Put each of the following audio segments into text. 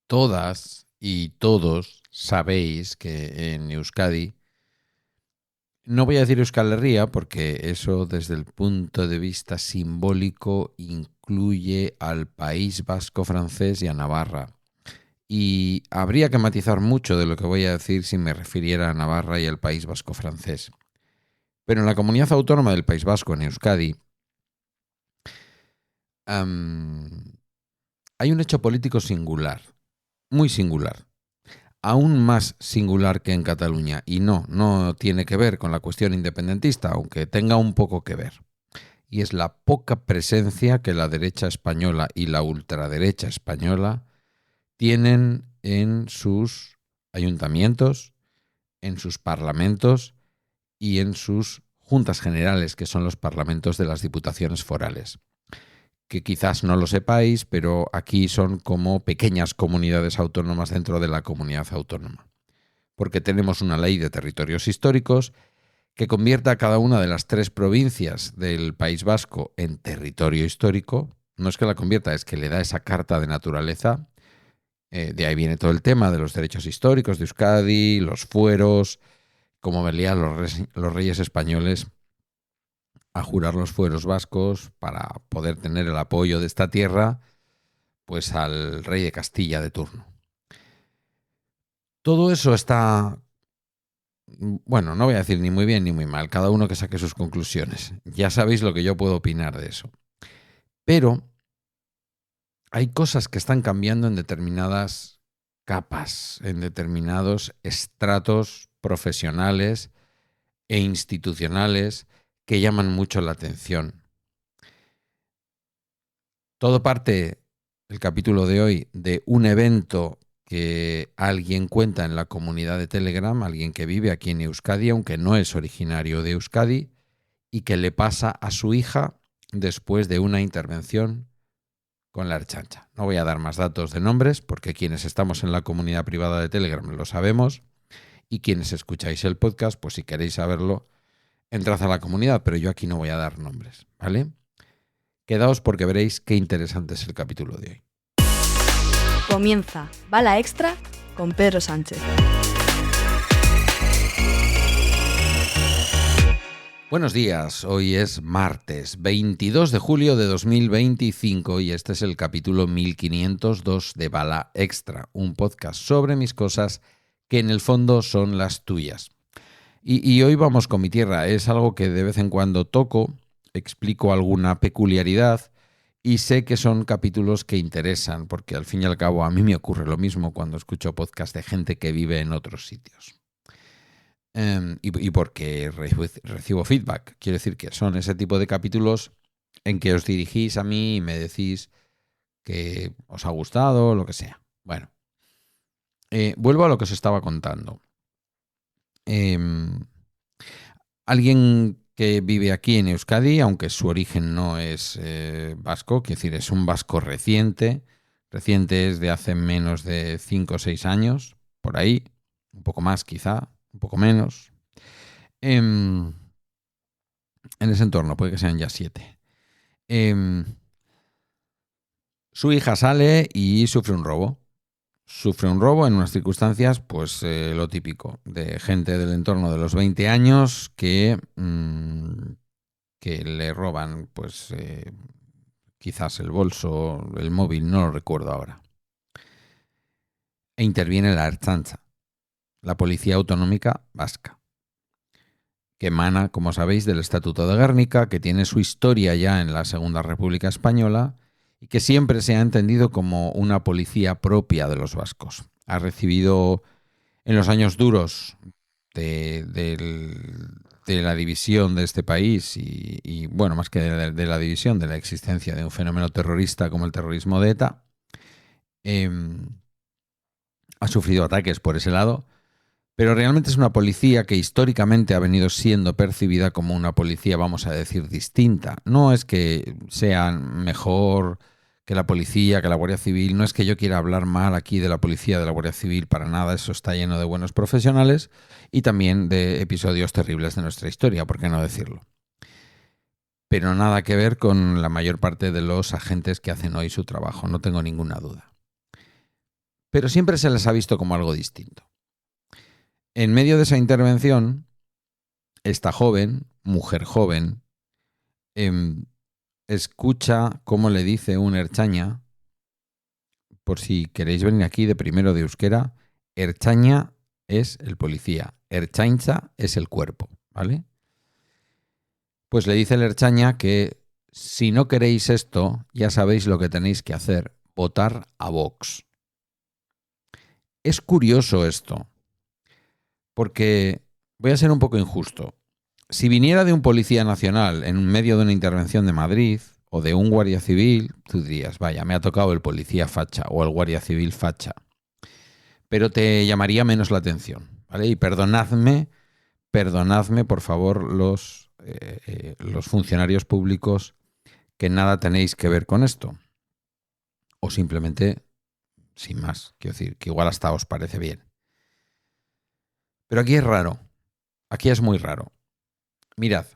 Todas y todos sabéis que en Euskadi, no voy a decir Euskal Herria porque eso desde el punto de vista simbólico incluye al País Vasco francés y a Navarra. Y habría que matizar mucho de lo que voy a decir si me refiriera a Navarra y al País Vasco francés. Pero en la comunidad autónoma del País Vasco, en Euskadi, hay un hecho político singular, muy singular. Aún más singular que en Cataluña, y no tiene que ver con la cuestión independentista, aunque tenga un poco que ver. Y es la poca presencia que la derecha española y la ultraderecha española tienen en sus ayuntamientos, en sus parlamentos y en sus juntas generales, que son los parlamentos de las diputaciones forales. Que quizás no lo sepáis, pero aquí son como pequeñas comunidades autónomas dentro de la comunidad autónoma. Porque tenemos una ley de territorios históricos que convierte a cada una de las 3 provincias del País Vasco en territorio histórico. No es que la convierta, es que le da esa carta de naturaleza. De ahí viene todo el tema de los derechos históricos de Euskadi, los fueros, cómo venían los reyes españoles a jurar los fueros vascos para poder tener el apoyo de esta tierra, pues al rey de Castilla de turno. Todo eso está, bueno, no voy a decir ni muy bien ni muy mal, cada uno que saque sus conclusiones. Ya sabéis lo que yo puedo opinar de eso. Pero hay cosas que están cambiando en determinadas capas, en determinados estratos profesionales e institucionales que llaman mucho la atención. Todo parte, el capítulo de hoy, de un evento que alguien cuenta en la comunidad de Telegram, alguien que vive aquí en Euskadi, aunque no es originario de Euskadi, y que le pasa a su hija después de una intervención con la Ertzaintza. No voy a dar más datos de nombres, porque quienes estamos en la comunidad privada de Telegram lo sabemos, y quienes escucháis el podcast, pues si queréis saberlo, entrad a la comunidad, pero yo aquí no voy a dar nombres, ¿vale? Quedaos porque veréis qué interesante es el capítulo de hoy. Comienza Bala Extra con Pedro Sánchez. Buenos días, hoy es martes 22 de julio de 2025 y este es el capítulo 1502 de Bala Extra, un podcast sobre mis cosas que en el fondo son las tuyas. Y hoy vamos con mi tierra, es algo que de vez en cuando toco, explico alguna peculiaridad y sé que son capítulos que interesan, porque al fin y al cabo a mí me ocurre lo mismo cuando escucho podcasts de gente que vive en otros sitios. Y porque recibo feedback, quiero decir que son ese tipo de capítulos en que os dirigís a mí y me decís que os ha gustado, lo que sea. Bueno, vuelvo a lo que os estaba contando. Alguien que vive aquí en Euskadi, aunque su origen no es vasco, quiero decir, es un vasco reciente es de hace menos de 5 o 6 años, por ahí, un poco más quizá, un poco menos. En ese entorno, puede que sean ya 7. Su hija sale y sufre un robo. Sufre un robo en unas circunstancias, pues lo típico, de gente del entorno de los 20 años que le roban, pues quizás el bolso, el móvil, no lo recuerdo ahora. E interviene la Ertzaintza, la Policía Autonómica Vasca, que emana, como sabéis, del Estatuto de Gernika, que tiene su historia ya en la Segunda República Española y que siempre se ha entendido como una policía propia de los vascos. Ha recibido en los años duros de la división de este país y bueno, más que de la división, de la existencia de un fenómeno terrorista como el terrorismo de ETA, ha sufrido ataques por ese lado, pero realmente es una policía que históricamente ha venido siendo percibida como una policía, vamos a decir, distinta. No es que sean mejor que la policía, que la Guardia Civil, no es que yo quiera hablar mal aquí de la policía, de la Guardia Civil, para nada, eso está lleno de buenos profesionales y también de episodios terribles de nuestra historia, ¿por qué no decirlo? Pero nada que ver con la mayor parte de los agentes que hacen hoy su trabajo, no tengo ninguna duda. pero siempre se les ha visto como algo distinto. En medio de esa intervención, esta mujer joven, escucha cómo le dice un ertzaina, por si queréis venir aquí de primero de euskera, ertzaina es el policía, ertzaintza es el cuerpo, ¿vale? Pues le dice el ertzaina que si no queréis esto, ya sabéis lo que tenéis que hacer, votar a Vox. Es curioso esto, porque voy a ser un poco injusto. Si viniera de un policía nacional en medio de una intervención de Madrid o de un guardia civil, tú dirías, vaya, me ha tocado el policía facha o el guardia civil facha. Pero te llamaría menos la atención, ¿vale? Y perdonadme, por favor, los funcionarios públicos que nada tenéis que ver con esto. O simplemente, sin más, quiero decir, que igual hasta os parece bien. Pero aquí es raro, aquí es muy raro. Mirad,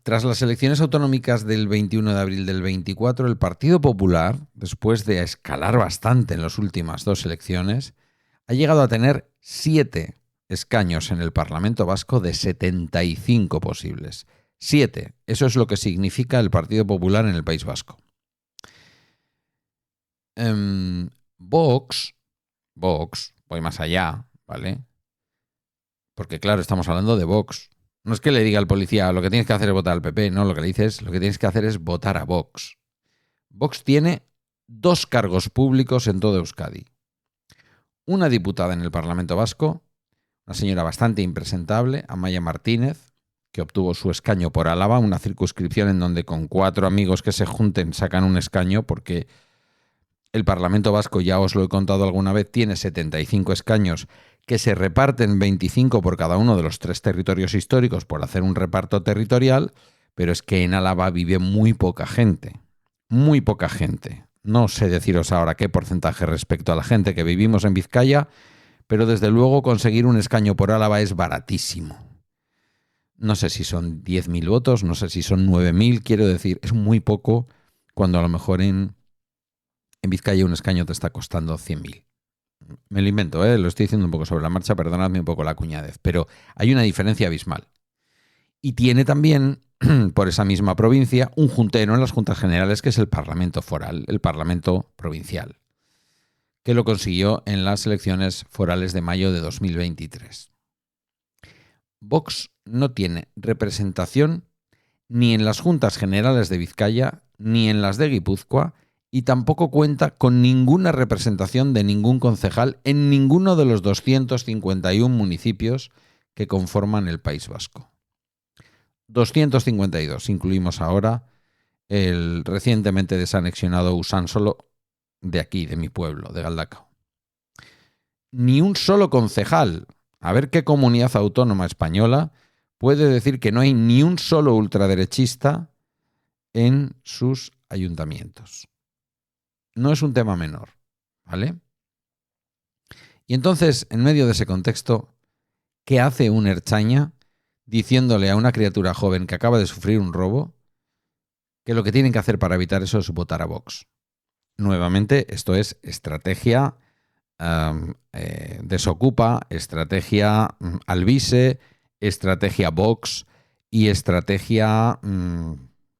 tras las elecciones autonómicas del 21 de abril del 24, el Partido Popular, después de escalar bastante en las últimas 2 elecciones, ha llegado a tener 7 escaños en el Parlamento Vasco de 75 posibles. 7. Eso es lo que significa el Partido Popular en el País Vasco. Vox, voy más allá, ¿vale? Porque claro, estamos hablando de Vox. No es que le diga al policía, lo que tienes que hacer es votar al PP, no, lo que le dice es, lo que tienes que hacer es votar a Vox. Vox tiene 2 cargos públicos en todo Euskadi. Una diputada en el Parlamento Vasco, una señora bastante impresentable, Amaia Martínez, que obtuvo su escaño por Álava, una circunscripción en donde con 4 amigos que se junten sacan un escaño, porque el Parlamento Vasco, ya os lo he contado alguna vez, tiene 75 escaños que se reparten 25 por cada uno de los 3 territorios históricos por hacer un reparto territorial, pero es que en Álava vive muy poca gente. Muy poca gente. No sé deciros ahora qué porcentaje respecto a la gente que vivimos en Vizcaya, pero desde luego conseguir un escaño por Álava es baratísimo. No sé si son 10.000 votos, no sé si son 9.000, quiero decir, es muy poco cuando a lo mejor en Vizcaya un escaño te está costando 100.000. Me lo invento, lo estoy diciendo un poco sobre la marcha, perdonadme un poco la cuñadez, pero hay una diferencia abismal. Y tiene también, por esa misma provincia, un juntero en las Juntas Generales, que es el Parlamento Foral, el Parlamento Provincial, que lo consiguió en las elecciones forales de mayo de 2023. Vox no tiene representación ni en las Juntas Generales de Vizcaya, ni en las de Guipúzcoa, y tampoco cuenta con ninguna representación de ningún concejal en ninguno de los 251 municipios que conforman el País Vasco. 252, incluimos ahora el recientemente desanexionado Usánsolo de aquí, de mi pueblo, de Galdacao. Ni un solo concejal. A ver qué comunidad autónoma española puede decir que no hay ni un solo ultraderechista en sus ayuntamientos. No es un tema menor, ¿vale? Y entonces, en medio de ese contexto, ¿qué hace un ertzaina diciéndole a una criatura joven que acaba de sufrir un robo que lo que tienen que hacer para evitar eso es votar a Vox? Nuevamente, esto es estrategia desocupa, estrategia Alvise, estrategia Vox y estrategia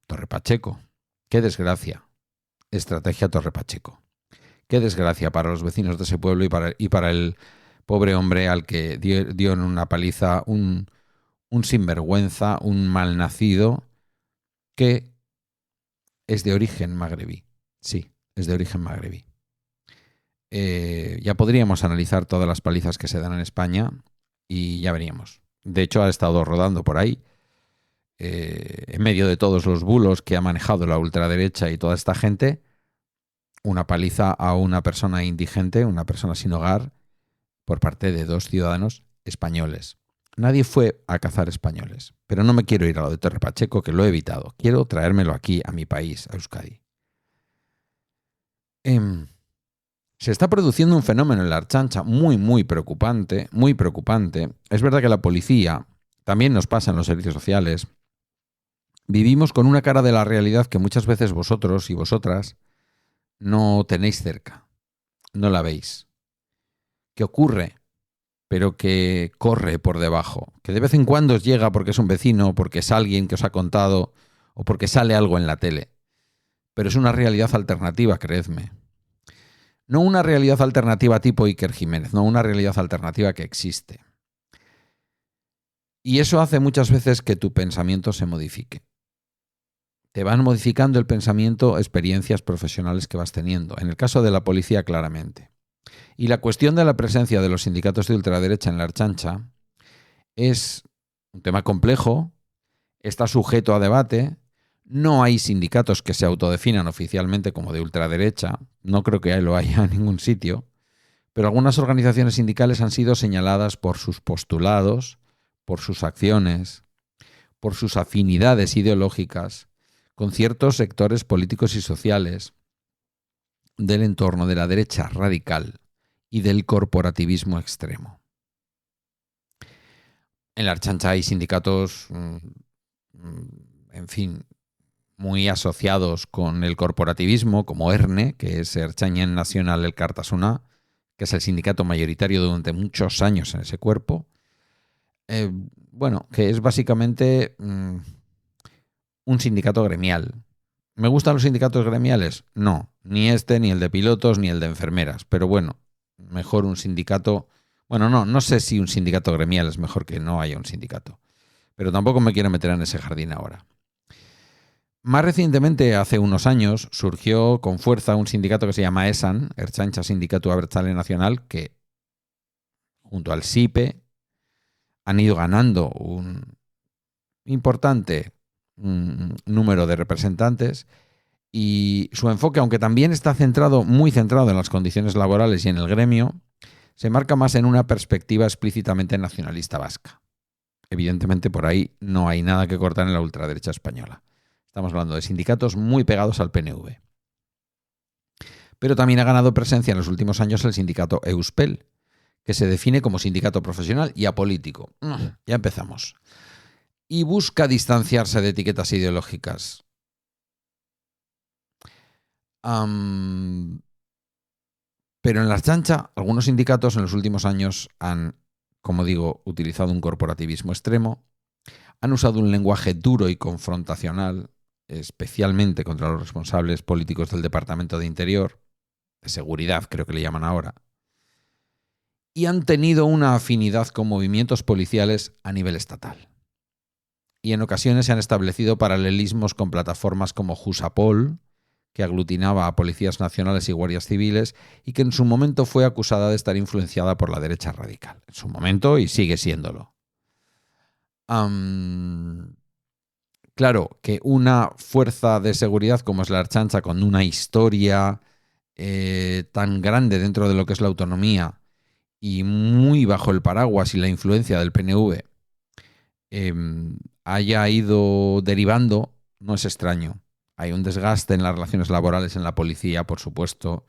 Torre Pacheco. ¡Qué desgracia! Estrategia Torre Pacheco. Qué desgracia para los vecinos de ese pueblo y para el pobre hombre al que dio en una paliza un sinvergüenza, un malnacido que es de origen magrebí. Sí, es de origen magrebí. Ya podríamos analizar todas las palizas que se dan en España y ya veríamos. De hecho, ha estado rodando por ahí, en medio de todos los bulos que ha manejado la ultraderecha y toda esta gente, una paliza a una persona indigente, una persona sin hogar, por parte de 2 ciudadanos españoles. Nadie fue a cazar españoles, pero no me quiero ir a lo de Torre Pacheco, que lo he evitado. Quiero traérmelo aquí, a mi país, a Euskadi. Se está produciendo un fenómeno en la Ertzaintza muy, muy preocupante, muy preocupante. Es verdad que la policía, también nos pasa en los servicios sociales, vivimos con una cara de la realidad que muchas veces vosotros y vosotras no tenéis cerca, no la veis. que ocurre, pero que corre por debajo, que de vez en cuando os llega porque es un vecino, porque es alguien que os ha contado o porque sale algo en la tele. Pero es una realidad alternativa, creedme. No una realidad alternativa tipo Iker Jiménez, no una realidad alternativa que existe. Y eso hace muchas veces que tu pensamiento se modifique. Te van modificando el pensamiento experiencias profesionales que vas teniendo. En el caso de la policía, claramente. Y la cuestión de la presencia de los sindicatos de ultraderecha en la Ertzaintza es un tema complejo, está sujeto a debate. No hay sindicatos que se autodefinan oficialmente como de ultraderecha. No creo que lo haya en ningún sitio. Pero algunas organizaciones sindicales han sido señaladas por sus postulados, por sus acciones, por sus afinidades ideológicas con ciertos sectores políticos y sociales del entorno de la derecha radical y del corporativismo extremo. En la Ertzaintza hay sindicatos, en fin, muy asociados con el corporativismo, como ERNE, que es Ertzainen Nacional Elkartasuna, que es el sindicato mayoritario durante muchos años en ese cuerpo. Que es básicamente un sindicato gremial. ¿Me gustan los sindicatos gremiales? No, ni este, ni el de pilotos, ni el de enfermeras. Pero bueno, mejor un sindicato. Bueno, no sé si un sindicato gremial es mejor que no haya un sindicato. Pero tampoco me quiero meter en ese jardín ahora. Más recientemente, hace unos años, surgió con fuerza un sindicato que se llama ESAN, Ertzaintza Sindikatu Abertzale Nacional, que junto al SIPE han ido ganando un importante número de representantes y su enfoque, aunque también está muy centrado en las condiciones laborales y en el gremio, se marca más en una perspectiva explícitamente nacionalista vasca. Evidentemente por ahí no hay nada que cortar en la ultraderecha española. Estamos hablando de sindicatos muy pegados al PNV. Pero también ha ganado presencia en los últimos años el sindicato Euspel, que se define como sindicato profesional y apolítico. Ya empezamos. Y busca distanciarse de etiquetas ideológicas. Pero en la Ertzaintza, algunos sindicatos en los últimos años han, como digo, utilizado un corporativismo extremo, han usado un lenguaje duro y confrontacional, especialmente contra los responsables políticos del Departamento de Interior, de Seguridad creo que le llaman ahora, y han tenido una afinidad con movimientos policiales a nivel estatal. Y en ocasiones se han establecido paralelismos con plataformas como Jusapol, que aglutinaba a policías nacionales y guardias civiles y que en su momento fue acusada de estar influenciada por la derecha radical. En su momento y sigue siéndolo. Claro, que una fuerza de seguridad como es la Ertzaintza, con una historia tan grande dentro de lo que es la autonomía y muy bajo el paraguas y la influencia del PNV, haya ido derivando, no es extraño. Hay un desgaste en las relaciones laborales en la policía, por supuesto.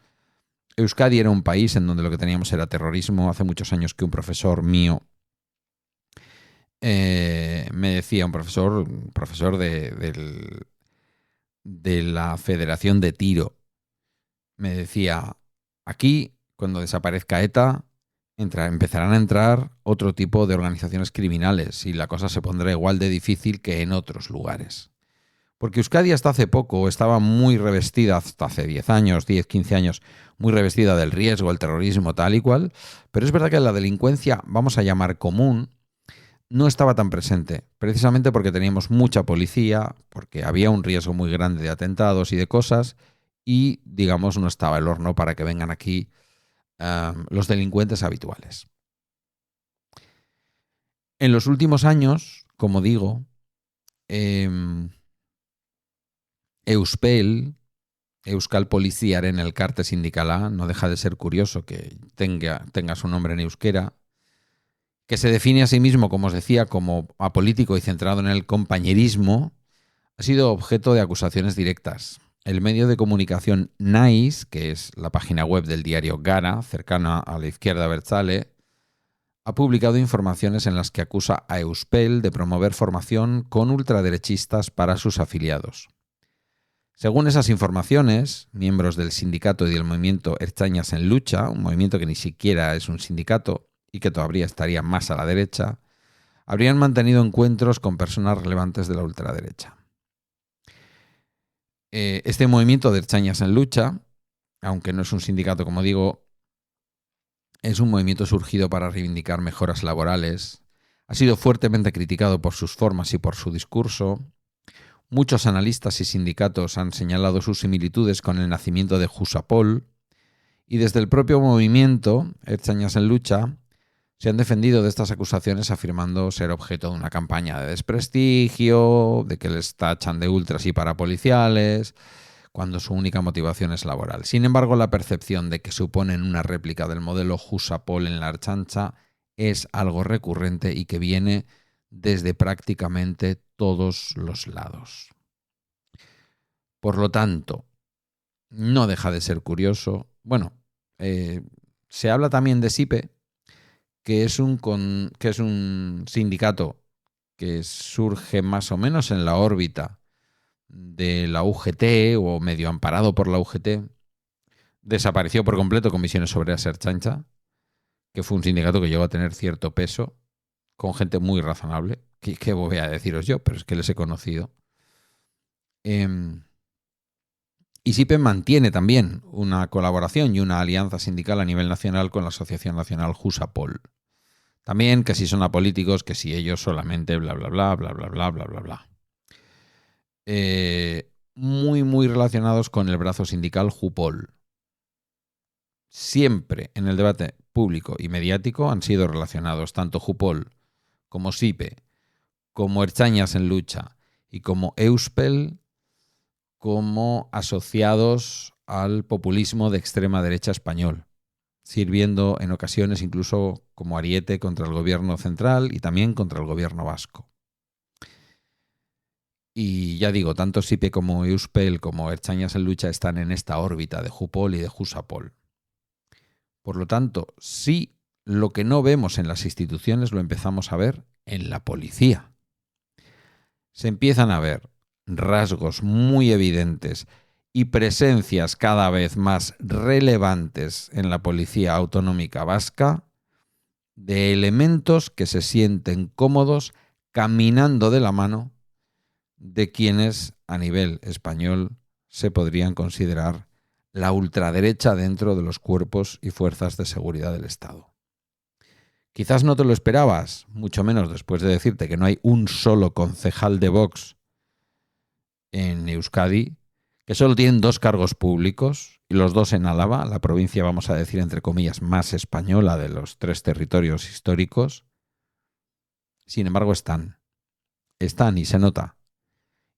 Euskadi era un país en donde lo que teníamos era terrorismo. Hace muchos años que un profesor mío me decía, un profesor de la Federación de Tiro, me decía, aquí, cuando desaparezca ETA, empezarán a entrar otro tipo de organizaciones criminales y la cosa se pondrá igual de difícil que en otros lugares. Porque Euskadi hasta hace poco estaba muy revestida, hasta hace 10 años, 10, 15 años, muy revestida del riesgo, el terrorismo, tal y cual, pero es verdad que la delincuencia, vamos a llamar común, no estaba tan presente, precisamente porque teníamos mucha policía, porque había un riesgo muy grande de atentados y de cosas, y, digamos, no estaba el horno para que vengan aquí los delincuentes habituales. En los últimos años, como digo, Euspel, Euskal Poliziaren Elkarte Sindikala, no deja de ser curioso que tenga su nombre en euskera, que se define a sí mismo, como os decía, como apolítico y centrado en el compañerismo, ha sido objeto de acusaciones directas. El medio de comunicación NAIS, que es la página web del diario Gara, cercana a la izquierda abertzale, ha publicado informaciones en las que acusa a Euspel de promover formación con ultraderechistas para sus afiliados. Según esas informaciones, miembros del sindicato y del movimiento Ertzainas en Lucha, un movimiento que ni siquiera es un sindicato y que todavía estaría más a la derecha, habrían mantenido encuentros con personas relevantes de la ultraderecha. Este movimiento de Ertzainas en Lucha, aunque no es un sindicato, como digo, es un movimiento surgido para reivindicar mejoras laborales. Ha sido fuertemente criticado por sus formas y por su discurso. Muchos analistas y sindicatos han señalado sus similitudes con el nacimiento de Jusapol, y desde el propio movimiento Ertzainas en Lucha se han defendido de estas acusaciones afirmando ser objeto de una campaña de desprestigio, de que les tachan de ultras y parapoliciales, cuando su única motivación es laboral. Sin embargo, la percepción de que suponen una réplica del modelo Jusapol en la Ertzaintza es algo recurrente y que viene desde prácticamente todos los lados. Por lo tanto, no deja de ser curioso. Bueno, se habla también de SIPE, que es un sindicato que surge más o menos en la órbita de la UGT o medio amparado por la UGT. Desapareció por completo Comisiones Obreras Ertzaintza, que fue un sindicato que llegó a tener cierto peso, con gente muy razonable. ¿Qué voy a deciros yo? Pero es que les he conocido. Y SIPE mantiene también una colaboración y una alianza sindical a nivel nacional con la Asociación Nacional Jusapol. También que si son apolíticos, que si ellos solamente bla, bla, bla, bla, bla, bla, bla, bla, bla. Muy relacionados con el brazo sindical Jupol. Siempre en el debate público y mediático han sido relacionados tanto Jupol como SIPE, como Ertzainas en Lucha y como Euspel, como asociados al populismo de extrema derecha español, sirviendo en ocasiones incluso como ariete contra el gobierno central y también contra el gobierno vasco. Y ya digo, tanto SIPE como Euspel como Ertzainas en Lucha están en esta órbita de Jupol y de Jusapol. Por lo tanto, sí, lo que no vemos en las instituciones lo empezamos a ver en la policía. Se empiezan a ver rasgos muy evidentes y presencias cada vez más relevantes en la policía autonómica vasca de elementos que se sienten cómodos caminando de la mano de quienes a nivel español se podrían considerar la ultraderecha dentro de los cuerpos y fuerzas de seguridad del Estado. Quizás no te lo esperabas, mucho menos después de decirte que no hay un solo concejal de Vox en Euskadi, que solo tienen 2 cargos públicos, y los 2 en Álava, la provincia, vamos a decir, entre comillas, más española de los 3 territorios históricos. Sin embargo, están y se nota.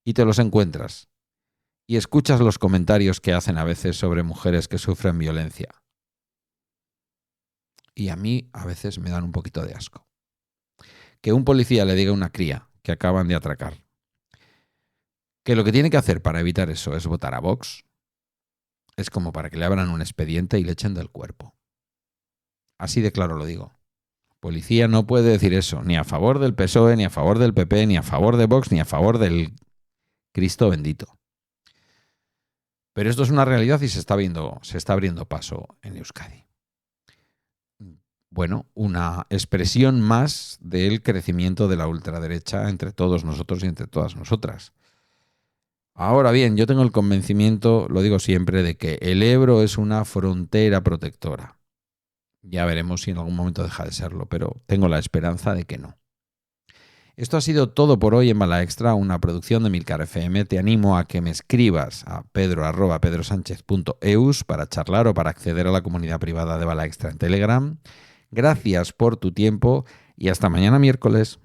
Y te los encuentras. Y escuchas los comentarios que hacen a veces sobre mujeres que sufren violencia. Y a mí a veces me dan un poquito de asco. Que un policía le diga a una cría que acaban de atracar que lo que tiene que hacer para evitar eso es votar a Vox, es como para que le abran un expediente y le echen del cuerpo. Así de claro lo digo. Policía no puede decir eso, ni a favor del PSOE, ni a favor del PP, ni a favor de Vox, ni a favor del Cristo bendito. Pero esto es una realidad y se está abriendo paso en Euskadi. Bueno, una expresión más del crecimiento de la ultraderecha entre todos nosotros y entre todas nosotras. Ahora bien, yo tengo el convencimiento, lo digo siempre, de que el Ebro es una frontera protectora. Ya veremos si en algún momento deja de serlo, pero tengo la esperanza de que no. Esto ha sido todo por hoy en Bala Extra, una producción de Milcar FM. Te animo a que me escribas a pedro@pedrosanchez.eus para charlar o para acceder a la comunidad privada de Bala Extra en Telegram. Gracias por tu tiempo y hasta mañana miércoles.